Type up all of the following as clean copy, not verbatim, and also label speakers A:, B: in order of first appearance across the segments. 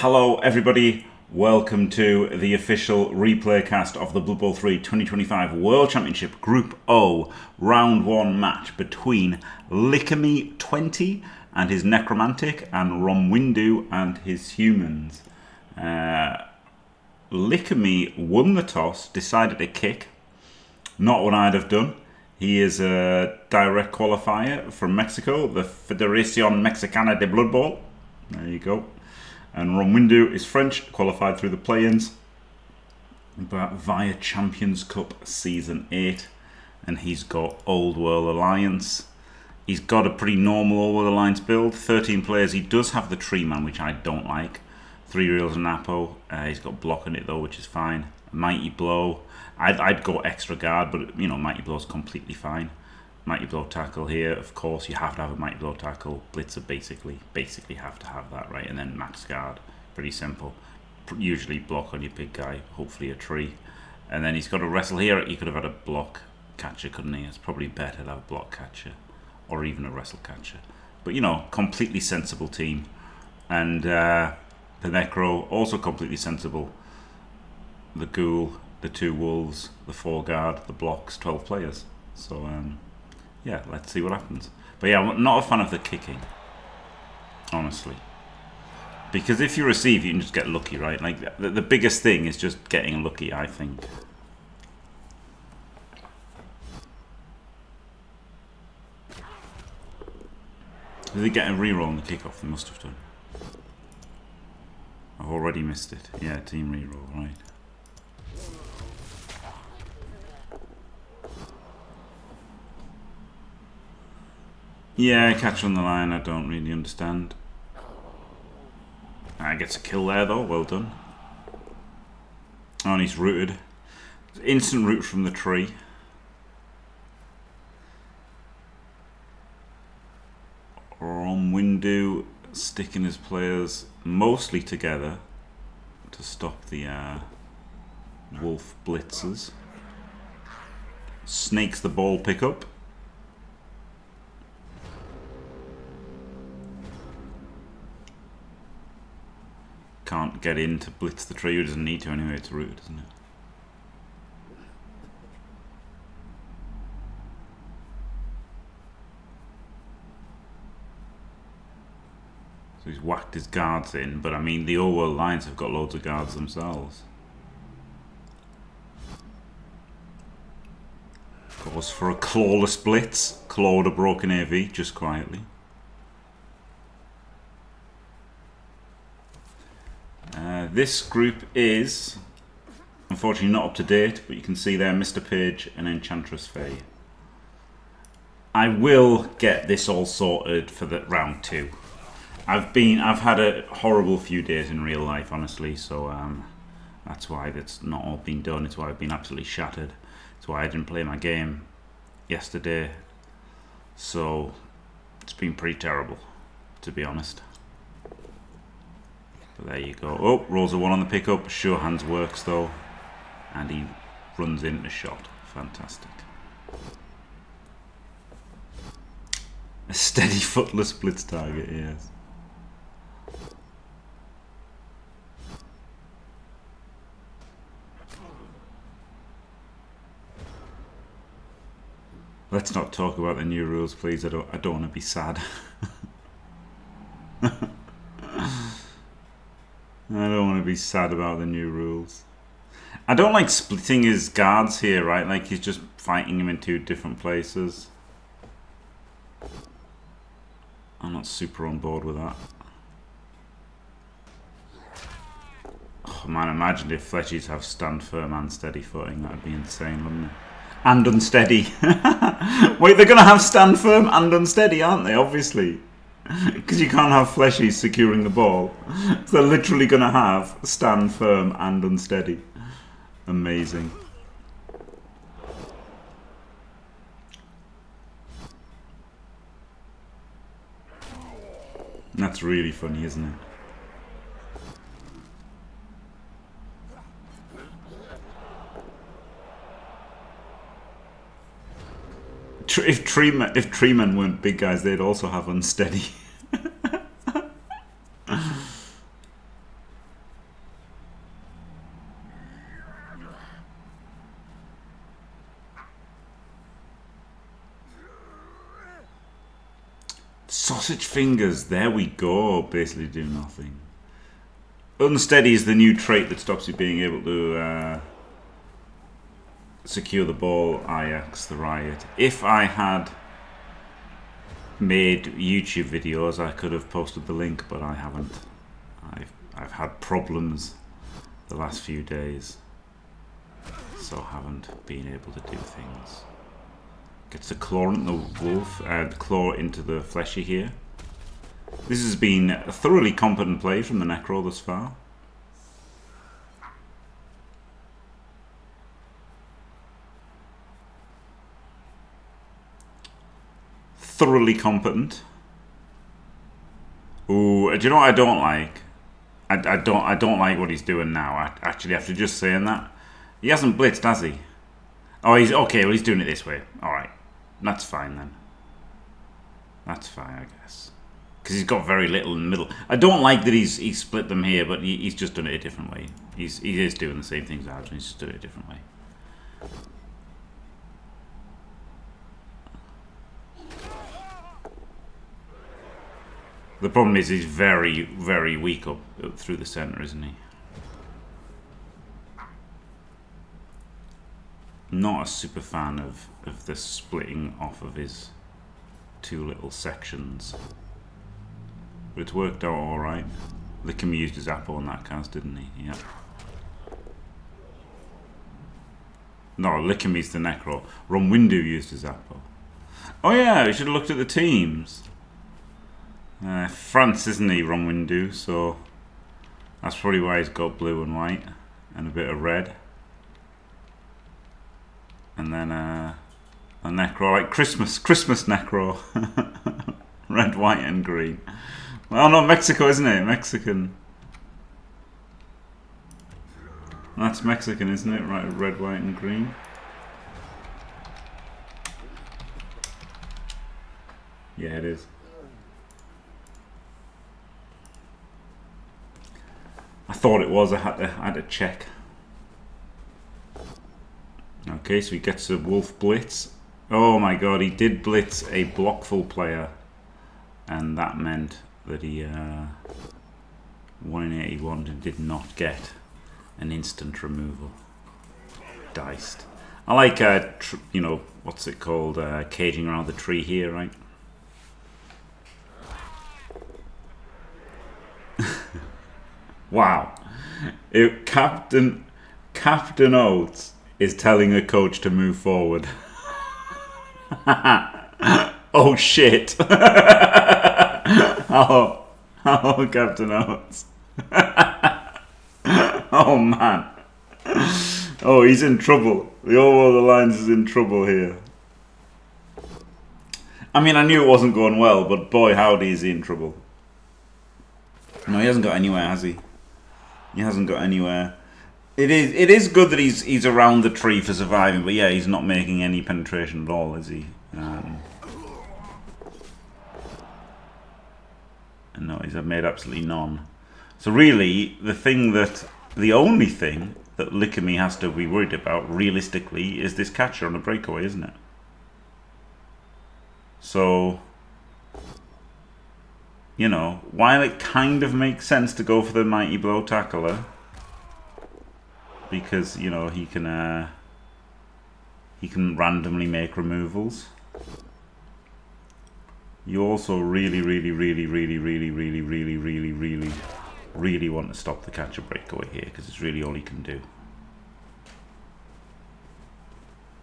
A: Hello everybody, welcome to the official replay cast of the Blood Bowl 3 2025 World Championship Group O Round 1 match between Likimi20 and his Necromantic and Romwindu and his humans. Likimi won the toss, decided to kick, not what I'd have done. He is a direct qualifier from Mexico, the Federación Mexicana de Blood Bowl. There you go. And Romwindu is French, qualified through the play-ins, but via Champions Cup Season 8. And he's got Old World Alliance. He's got a pretty normal Old World Alliance build, 13 players. He does have the Tree Man, which I don't like. 3 reels and Apo. He's got block on it though, which is fine. Mighty Blow. I'd go extra guard, but you know, Mighty Blow's completely fine. Mighty Blow tackle here, of course, you have to have a Mighty Blow tackle. Blitzer basically have to have that, right? And then max guard, pretty simple. Usually block on your big guy, hopefully a tree. And then he's got a wrestle here. He could have had a block catcher, couldn't he? It's probably better to have a block catcher or even a wrestle catcher. But you know, completely sensible team. And the Necro, also completely sensible. The Ghoul, the 2 Wolves, the 4 guard, the blocks, 12 players. So, yeah, let's see what happens. But yeah, I'm not a fan of the kicking, honestly. Because if you receive, you can just get lucky, right? Like, the biggest thing is just getting lucky, I think. Did they get a reroll on the kickoff? They must have done. I've already missed it. Yeah, team reroll, right. Yeah, catch on the line, I don't really understand. I gets a kill there though, well done. Oh, and he's rooted. Instant root from the tree. Romwindu sticking his players mostly together to stop the wolf blitzers. Snakes the ball pickup. Can't get in to blitz the tree. He doesn't need to anyway. It's rooted, isn't it? So he's whacked his guards in, but I mean the Old World Lions have got loads of guards themselves. Goes for a clawless blitz. Clawed a broken AV just quietly. This group is unfortunately not up to date, but you can see there Mr. Page and Enchantress Faye. I will get this all sorted for the round 2. I've had a horrible few days in real life, honestly, so that's why that's not all been done. It's why I've been absolutely shattered. It's why I didn't play my game yesterday. So it's been pretty terrible, to be honest. But there you go. Oh, rolls a 1 on the pickup. Sure hands works though. And he runs into shot. Fantastic. A steady footless blitz target, yes. Let's not talk about the new rules, please. I don't want to be sad. I don't want to be sad about the new rules. I don't like splitting his guards here, right? Like he's just fighting him in 2 different places. I'm not super on board with that. Oh man, imagine if fleshies have stand firm and steady footing. That'd be insane, wouldn't it? And unsteady. Wait, they're going to have stand firm and unsteady, aren't they? Obviously. Because you can't have fleshies securing the ball. So they're literally going to have stand firm and unsteady. Amazing. That's really funny, isn't it? If tree men weren't big guys, they'd also have unsteady. Sausage fingers, there we go. Basically do nothing. Unsteady is the new trait that stops you being able to secure the ball. Ajax, the riot. If I had made YouTube videos, I could have posted the link, but I haven't. I've had problems the last few days, so haven't been able to do things. Gets the claw into the wolf, the claw into the fleshy here. This has been a thoroughly competent play from the Necro thus far. Thoroughly competent. Ooh, do you know what I don't like? I don't like what he's doing now. Actually, after just saying that, he hasn't blitzed, has he? Oh, he's okay. Well, he's doing it this way. All right, that's fine then. That's fine, I guess, because he's got very little in the middle. I don't like that he's split them here, but he's just done it a different way. He is doing the same things as he's just doing it a different way. The problem is he's very, very weak up through the centre, isn't he? Not a super fan of the splitting off of his two little sections. But it's worked out alright. Likimi used his apple on that cast, didn't he? Yeah. No, Likimi's the Necro. Romwindu used his apple. Oh yeah, we should have looked at the teams. France, isn't he, Romwindu? So that's probably why he's got blue and white and a bit of red. And then a Necro, like Christmas Necro. Red, white and green. Well, no, Mexico, isn't it? Mexican. That's Mexican, isn't it? Right, red, white and green. Yeah, it is. I thought it was. I had to check. Okay, so he gets a wolf blitz. Oh my god, he did blitz a blockful player, and that meant that he won in 81 and did not get an instant removal. Diced. I like you know, what's it called, caging around the tree here, right? Wow. Captain Oates is telling a coach to move forward. Oh shit. Hello, Captain Oates. Oh man. Oh, he's in trouble. The All the Lines is in trouble here. I mean, I knew it wasn't going well, but boy howdy is he in trouble. No, he hasn't got anywhere, has he? He hasn't got anywhere. It is good that he's around the tree for surviving, but yeah, he's not making any penetration at all, is he? No, he's made absolutely none. So really, the only thing that Likimi has to be worried about, realistically, is this catcher on a breakaway, isn't it? So, you know, while it kind of makes sense to go for the mighty blow tackler, because, you know, he can randomly make removals. You also really want to stop the catcher breakaway here, because it's really all he can do.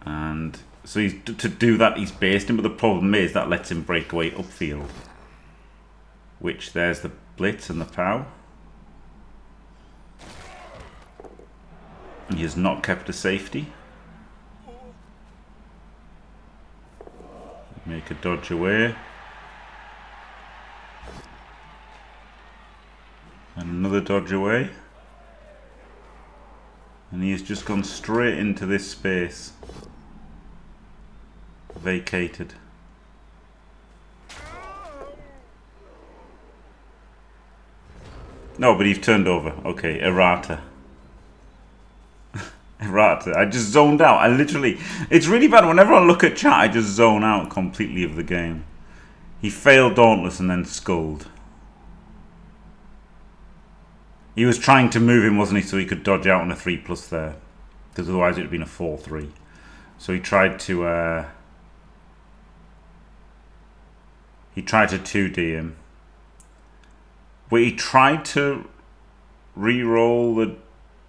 A: And so to do that, he's based him, but the problem is that lets him break away upfield. Which, there's the blitz and the pow. He has not kept a safety. Make a dodge away. And another dodge away. And he has just gone straight into this space. Vacated. No, but he's turned over. Okay, errata. Errata. I just zoned out. It's really bad. Whenever I look at chat, I just zone out completely of the game. He failed Dauntless and then sculled. He was trying to move him, wasn't he, so he could dodge out on a 3+ there. Because otherwise it would have been a 4-3. So he tried to 2D him. But he tried to re-roll the...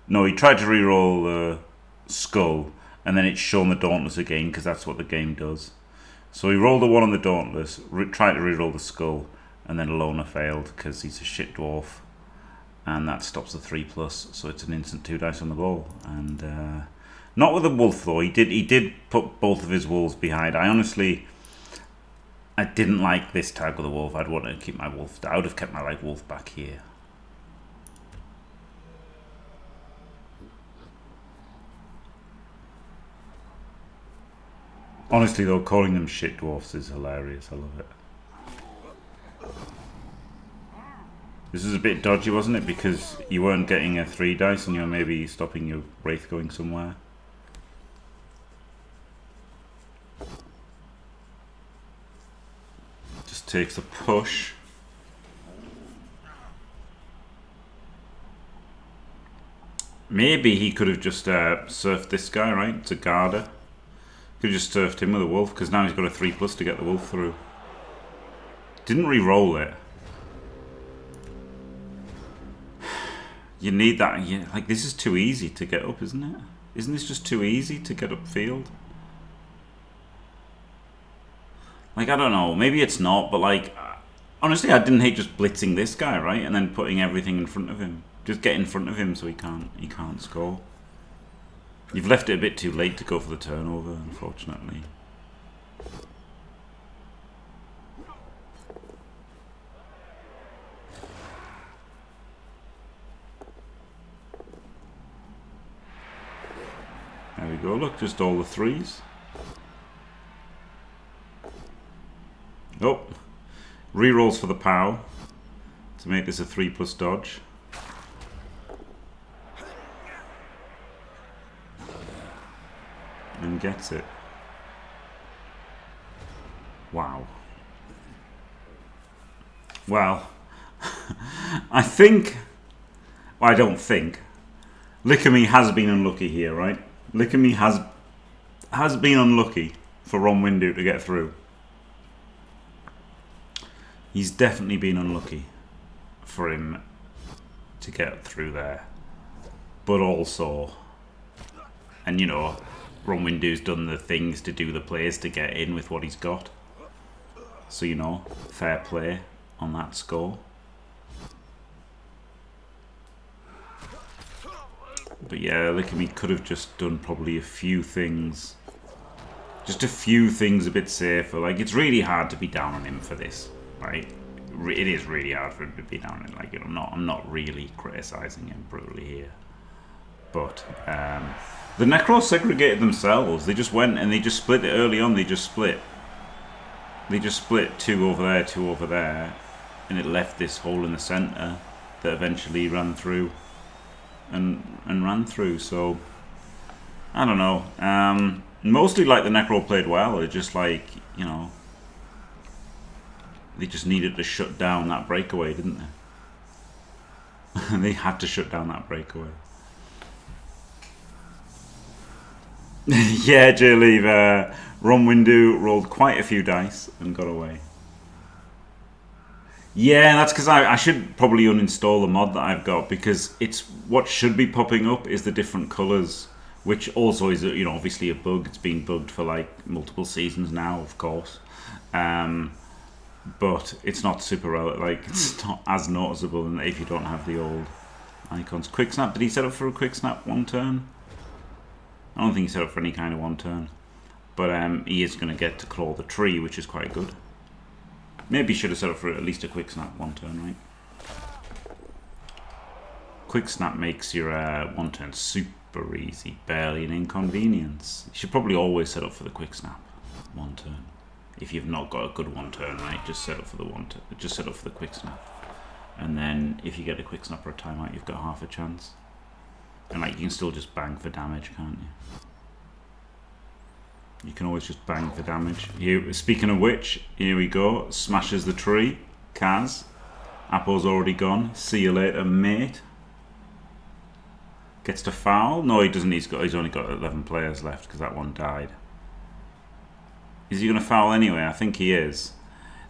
A: No, he tried to re-roll the skull, and then it's shown the Dauntless again, because that's what the game does. So he rolled a 1 on the Dauntless, tried to re-roll the skull, and then Loner failed, because he's a shit dwarf. And that stops the 3+, so it's an instant 2 dice on the ball. And not with the wolf though. He did put both of his wolves behind. I didn't like this tag with the wolf. I'd want to keep my wolf. I would have kept my wolf back here. Honestly though, calling them shit dwarfs is hilarious. I love it. This is a bit dodgy, wasn't it? Because you weren't getting a 3 dice and you were maybe stopping your Wraith going somewhere. Just takes a push. Maybe he could have just surfed this guy, right? It's a Garda. Could have just surfed him with a wolf, because now he's got a 3+ to get the wolf through. Didn't re-roll it. You need that. Like, this is too easy to get up, isn't it? Isn't this just too easy to get upfield? Like, I don't know. Maybe it's not, but like, honestly, I didn't hate just blitzing this guy, right? And then putting everything in front of him. Just get in front of him so he can't score. You've left it a bit too late to go for the turnover, unfortunately. There we go, look, just all the 3s. Oh, rerolls for the POW to make this a 3+ dodge. And gets it. Wow. Well, I think... Well, I don't think. Likimi has been unlucky here, right? Likimi has been unlucky for Romwindu to get through. He's definitely been unlucky for him to get through there. But also, and you know, Romwindu's done the things to do the plays to get in with what he's got. So, you know, fair play on that score. But yeah, Likimi could have just done probably a few things. Just a few things a bit safer. Like, it's really hard to be down on him for this, right? It is really hard for him to be down on him. Like, you know, I'm not really criticising him brutally here. But the Necros segregated themselves. They just went and they just split it early on. They just split 2 over there, 2 over there. And it left this hole in the centre that eventually ran through. And ran through, so I don't know. Mostly like the Necro played well. It's just like, you know, they just needed to shut down that breakaway, didn't they? They had to shut down that breakaway. Yeah, J-Leave, Romwindu rolled quite a few dice and got away. Yeah, that's because I should probably uninstall the mod that I've got, because it's what should be popping up is the different colours, which also is, you know, obviously a bug. It's been bugged for like multiple seasons now, of course, but it's not super like it's not as noticeable if you don't have the old icons. Quick snap. Did he set up for a quick snap 1 turn? I don't think he set up for any kind of 1 turn, but he is going to get to claw the tree, which is quite good. Maybe should have set up for at least a quick snap 1 turn, right? Quick snap makes your 1 turn super easy, barely an inconvenience. You should probably always set up for the quick snap 1 turn. If you've not got a good 1 turn, right, just set up for the just set up for the quick snap. And then if you get a quick snap or a timeout, you've got half a chance. And like, you can still just bang for damage, can't you? You can always just bang for damage. Here, speaking of which, here we go. Smashes the tree. Kaz. Apple's already gone. See you later, mate. Gets to foul. No, he doesn't. He's only got 11 players left because that one died. Is he going to foul anyway? I think he is.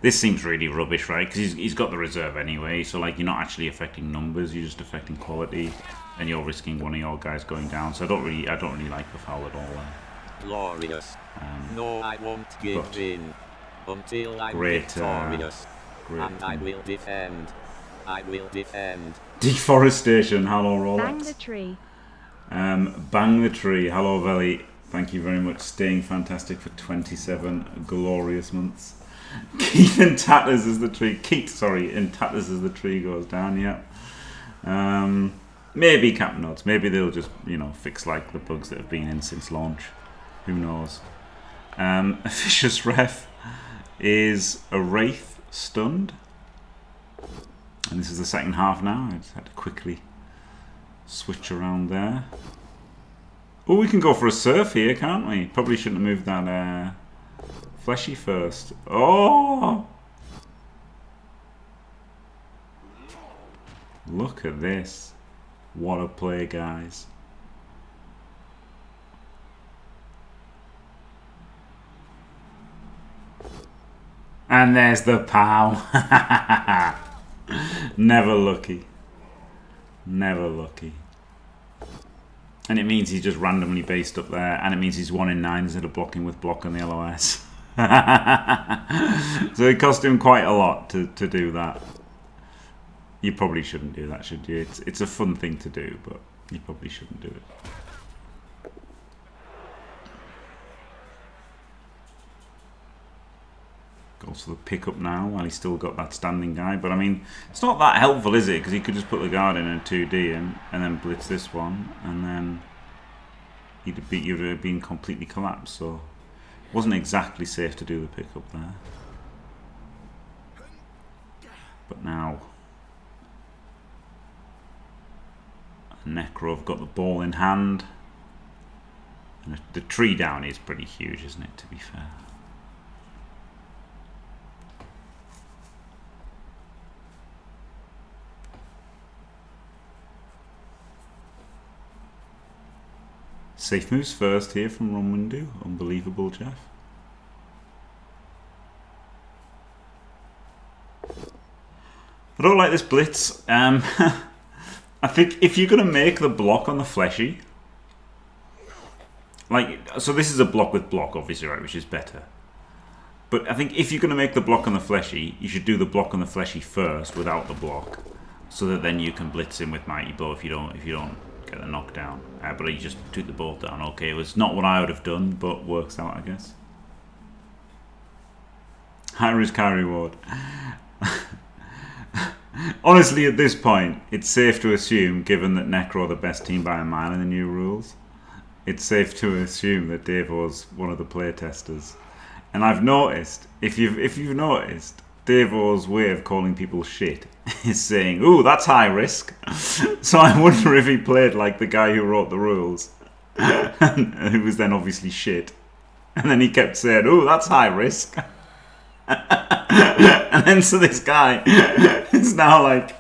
A: This seems really rubbish, right? Because he's got the reserve anyway. So like, you're not actually affecting numbers. You're just affecting quality, and you're risking one of your guys going down. So I don't really like the foul at all.
B: Glorious. No, I won't give in until I'm victorious. And I will defend. I will defend.
A: Deforestation. Hello, Rolex.
C: Bang the tree.
A: Bang the tree. Hello, Veli. Thank you very much. Staying fantastic for 27 glorious months. Keith in tatters as the tree. In tatters as the tree goes down. Yeah. Maybe Captain Odds. Maybe they'll just fix like the bugs that have been in since launch. Who knows? Officious ref is a Wraith stunned. And this is the second half now. I just had to quickly switch around there. Oh, we can go for a surf here, can't we? Probably shouldn't have moved that fleshy first. Oh! Look at this. What a play, guys. And there's the pow. Never lucky. Never lucky. And it means he's just randomly based up there. And it means he's 1 in 9 instead of blocking with block on the LOS. So it cost him quite a lot to do that. You probably shouldn't do that, should you? It's a fun thing to do, but you probably shouldn't do it. Goes for the pickup now while he's still got that standing guy. But I mean, it's not that helpful, is it? Because he could just put the guard in and 2D and then blitz this one, and then you'd have been completely collapsed. So it wasn't exactly safe to do the pickup there. But now Necro have got the ball in hand. And the tree down is pretty huge, isn't it, to be fair? Safe moves first here from Romwindu. Unbelievable, Jeff. I don't like this blitz. I think if you're going to make the block on the fleshy, so this is a block with block, obviously, right, which is better. But I think if you're going to make the block on the fleshy, you should do the block on the fleshy first without the block, so that then you can blitz him with Mighty Blow if you don't get the knockdown. But he just took the ball down. Okay, it was not what I would have done, but works out, I guess. High risk, high reward. Honestly, at this point, it's safe to assume, given that Necro are the best team by a mile in the new rules, it's safe to assume that Devo's one of the play testers. And I've noticed, if you've noticed, Devo's way of calling people shit is saying, "Ooh, that's high risk." So I wonder if he played like the guy who wrote the rules, who was then obviously shit, and then he kept saying, "Ooh, that's high risk." And then so this guy is now like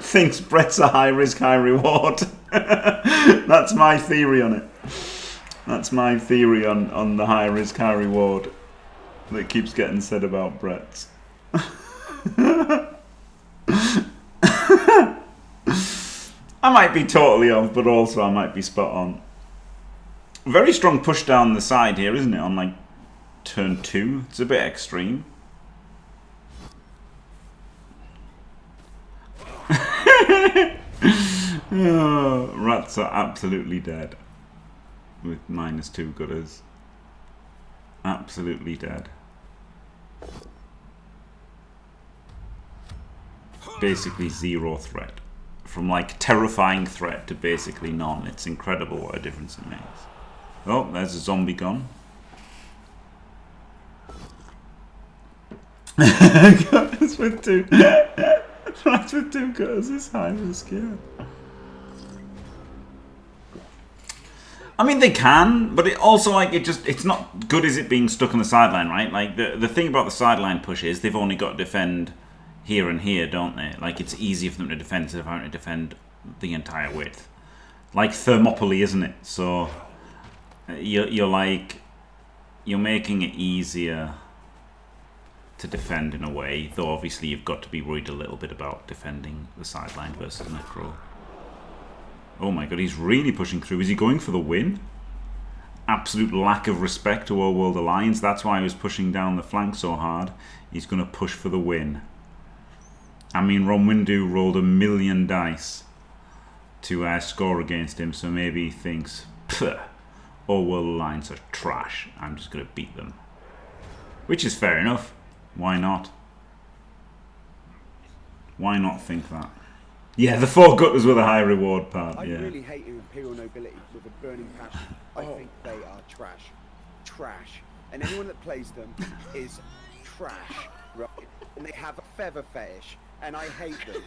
A: thinks Brett's a high risk, high reward. That's my theory on it. That's my theory on the high risk, high reward that keeps getting said about Brett's. I might be totally off, but also I might be spot on. Very strong push down the side here, isn't it? On like turn 2, it's a bit extreme. Oh, rats are absolutely dead with -2 gutters. Absolutely dead. Basically 0 threat. From like terrifying threat to basically none. It's incredible what a difference it makes. Oh, there's a zombie gone. That's with 2. That's with 2 gutters. This high risk, yeah. I mean, they can, but it also, like, it's not good as it being stuck on the sideline, right? Like, the thing about the sideline push is they've only got to defend here and here, don't they? Like, it's easier for them to defend instead of having to defend the entire width. Like Thermopylae, isn't it? So, you're making it easier to defend in a way, though obviously you've got to be worried a little bit about defending the sideline versus Necro. Oh my god, he's really pushing through. Is he going for the win? Absolute lack of respect to Old World Alliance. That's why he was pushing down the flank so hard. He's going to push for the win. I mean, Romwindu rolled 1,000,000 dice to score against him, so maybe he thinks, Old World Alliance are trash. I'm just going to beat them. Which is fair enough. Why not? Why not think that? Yeah, the 4 gutters were the high reward part.
C: I
A: Yeah.
C: really hate Imperial Nobility with a burning passion. I think they are trash. Trash. And anyone that plays them is trash, right? And they have a feather fetish, and I hate them.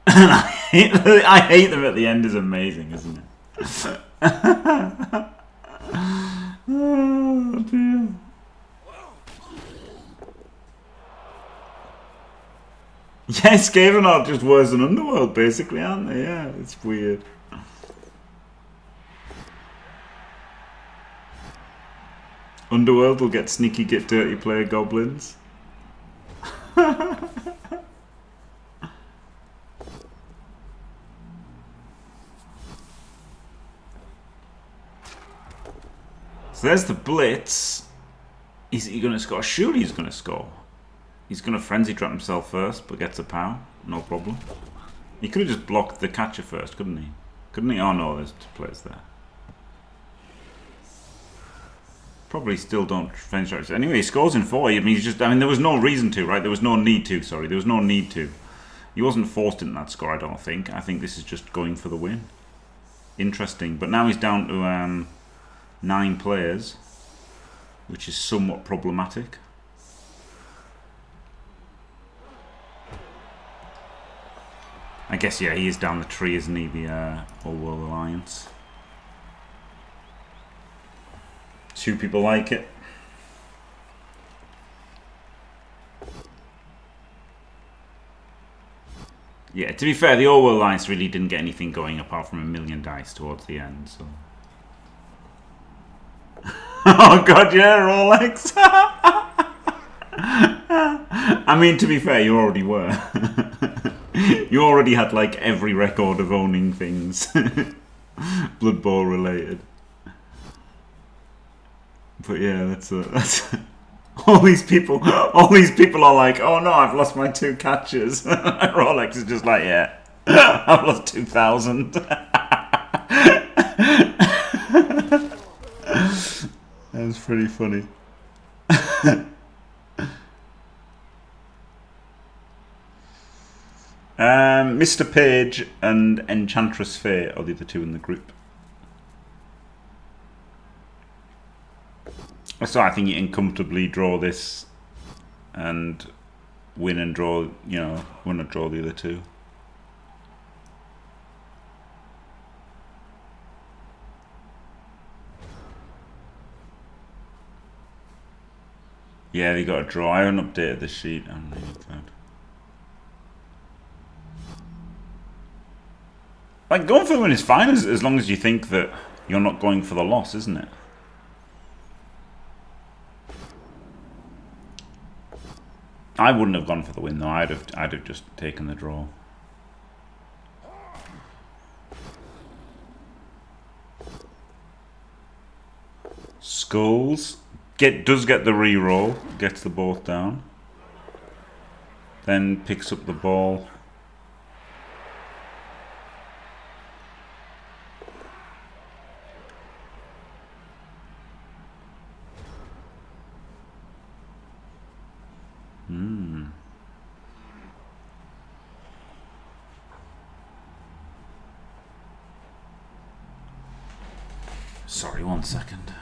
A: I hate them at the end is amazing, isn't it? Oh dear. Yeah, Skaven are just worse than Underworld, basically, aren't they? Yeah, it's weird. Underworld will get sneaky, get dirty player goblins. So there's the blitz. Is he going to score? Surely he's going to score. He's going to frenzy trap himself first, but gets a pow. No problem. He could have just blocked the catcher first, couldn't he? Couldn't he? Oh no, there's 2 players there. Probably still don't frenzy trap. Anyway, he scores in 4. I mean, there was no reason to, right? There was no need to, sorry. There was no need to. He wasn't forced in that score, I don't think. I think this is just going for the win. Interesting. But now he's down to 9 players, which is somewhat problematic. I guess, yeah, he is down the tree, isn't he, the Old World Alliance. 2 people like it. Yeah, to be fair, the Old World Alliance really didn't get anything going apart from 1,000,000 dice towards the end, so... Oh god, yeah, Rolex! I mean, to be fair, you already were. You already had, like, every record of owning things Blood Bowl related. But yeah, that's all these people are like, oh no, I've lost my 2 catches. Rolex is just like, yeah, I've lost 2,000. That's pretty funny. Mr. Page and Enchantress Faye are the other 2 in the group. So I think you can comfortably draw this and win and draw, you know, win and draw the other 2. Yeah, they got a draw. I haven't updated the sheet. I'm really glad. Like, going for the win is fine as long as you think that you're not going for the loss, isn't it? I wouldn't have gone for the win though. I'd have just taken the draw. Skulls does get the re-roll, gets the both down, then picks up the ball. Sorry, 1 second.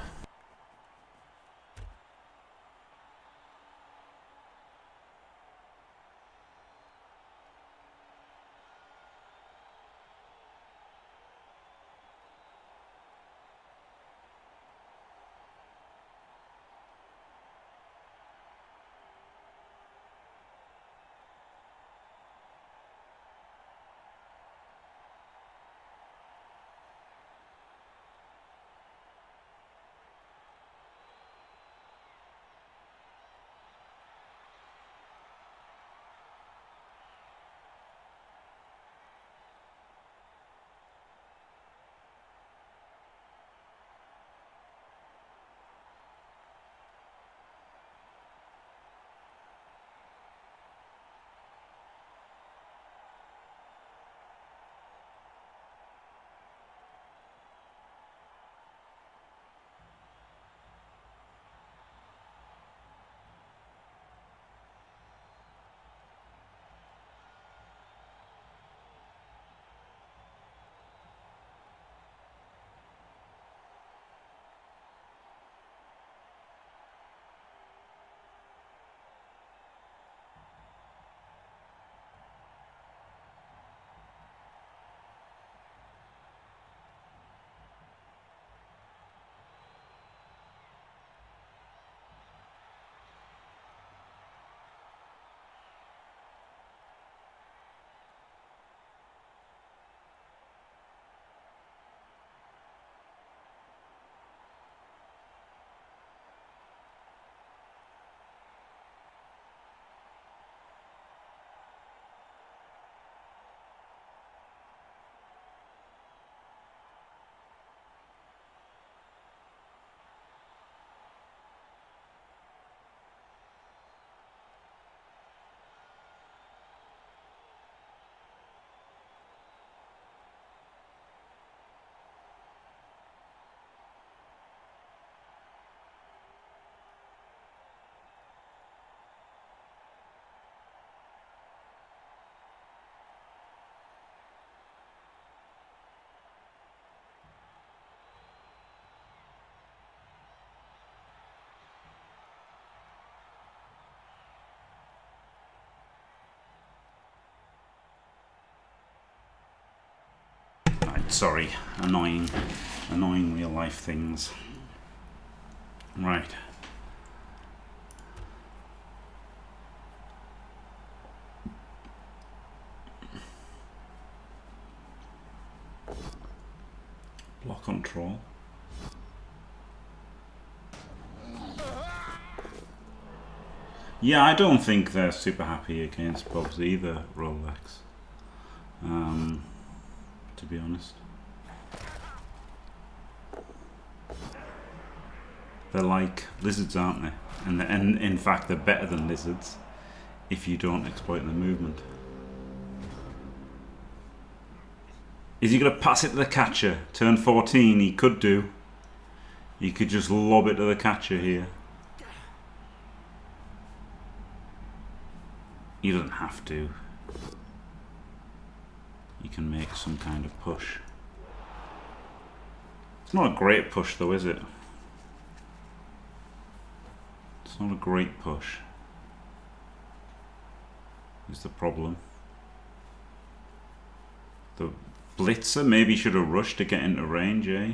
A: Sorry, annoying real life things. Right. Block control. Yeah, I don't think they're super happy against Bobs either, Rolex. To be honest. They're like lizards, aren't they? And in fact, they're better than lizards if you don't exploit the movement. Is he going to pass it to the catcher? Turn 14, he could do. He could just lob it to the catcher here. He doesn't have to. You can make some kind of push. It's not a great push though, is it? It's not a great push. Is the problem. The blitzer maybe should have rushed to get into range, eh?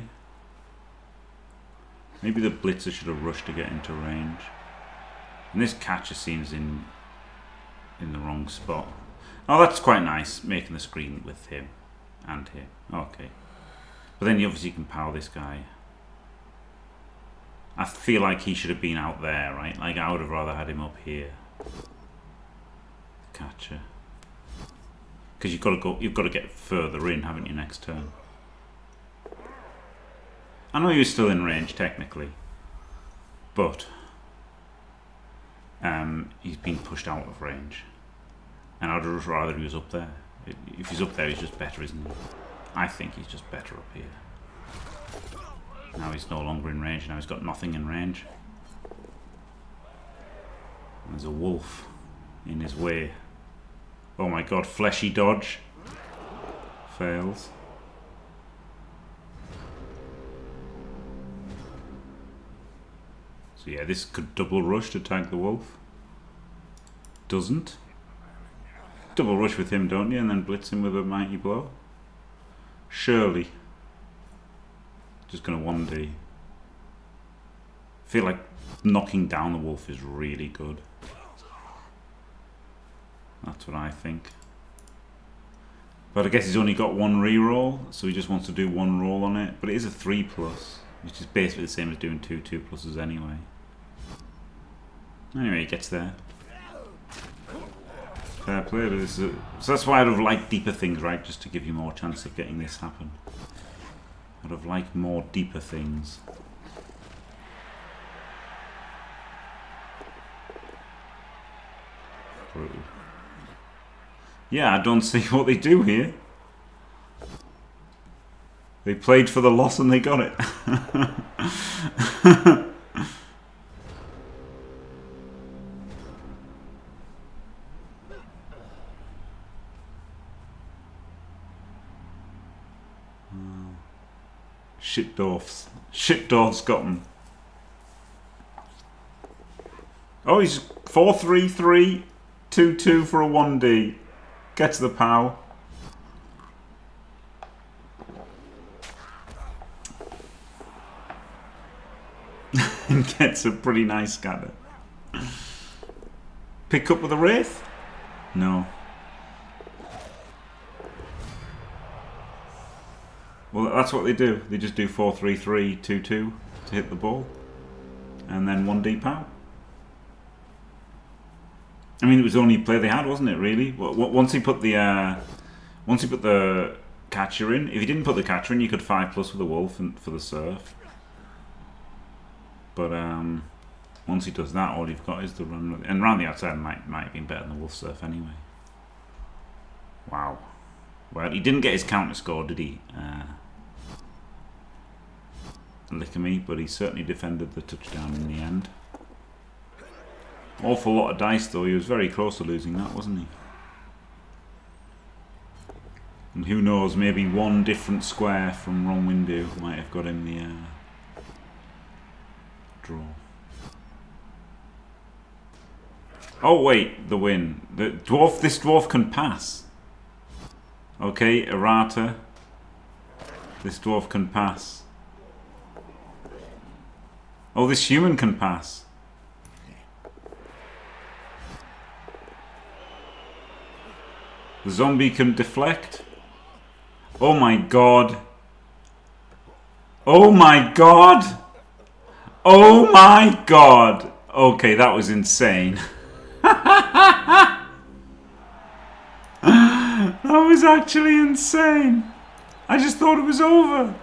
A: Maybe the blitzer should have rushed to get into range. And this catcher seems in the wrong spot. Oh, that's quite nice, making the screen with him and him. Okay. But then you obviously can power this guy. I feel like he should have been out there, right? Like I would have rather had him up here. Catcher. Because you've got to get further in, haven't you, next turn? I know he was still in range technically, but he's been pushed out of range. And I'd just rather he was up there. If he's up there, he's just better, isn't he? I think he's just better up here. Now he's no longer in range. Now he's got nothing in range. There's a wolf in his way. Oh my god, fleshy dodge. Fails. So yeah, this could double rush to tag the wolf. Doesn't. Double rush with him, don't you? And then blitz him with a mighty blow. Surely. Just gonna 1D. I feel like knocking down the wolf is really good. That's what I think. But I guess he's only got one reroll, so he just wants to do one roll on it. But it is a 3+, which is basically the same as doing two 2+s anyway. Anyway, he gets there. Fair play. So that's why I'd have liked deeper things, right? Just to give you more chance of getting this happen. I'd have liked more deeper things. Yeah, I don't see what they do here. They played for the loss and they got it. Shitdorf's. Shitdorf's got him. Oh, he's 4-3-3, 2-2 for a 1D. Gets the pow. And gets a pretty nice scatter. Pick up with a Wraith? No. Well, that's what they do. They just do 4-3-3, 2-2 to hit the ball. And then 1D pow. I mean, it was the only play they had, wasn't it? Really. Once he put the catcher in. If he didn't put the catcher in, you could 5+ with the wolf and for the surf. But once he does that, all you've got is the run. And round the outside might have been better than the wolf surf anyway. Wow. Well, he didn't get his counter score, did he? Likimi, but he certainly defended the touchdown in the end. Awful lot of dice though, he was very close to losing that, wasn't he? And who knows, maybe one different square from Romwindu might have got him the draw. Oh wait, the win. This dwarf can pass. Okay, errata. This dwarf can pass. Oh, this human can pass. The zombie can deflect. Oh my god. Oh my god. Oh my god. Okay, that was insane. That was actually insane. I just thought it was over.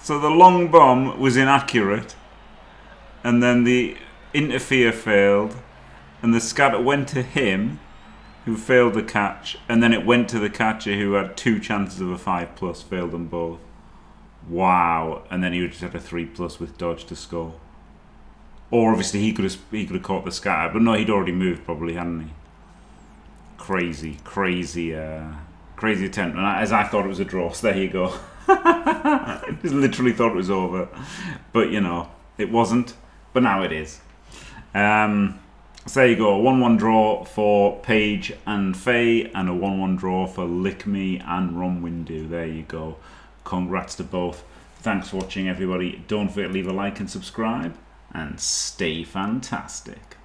A: So the long bomb was inaccurate, and then the interfere failed, and the scatter went to him, who failed the catch, and then it went to the catcher who had 2 chances of a 5+, failed them both. Wow. And then he just had a 3+ with dodge to score. Or obviously he could have caught the scatter, but no, he'd already moved probably, hadn't he? Crazy attempt. And as I thought it was a draw, so there you go. I just literally thought it was over, but you know it wasn't. But now it is. So there you go, a 1-1 draw for Paige and Faye, and a 1-1 draw for Likimi and Romwindu. There you go. Congrats to both. Thanks for watching, everybody. Don't forget to leave a like and subscribe, and stay fantastic.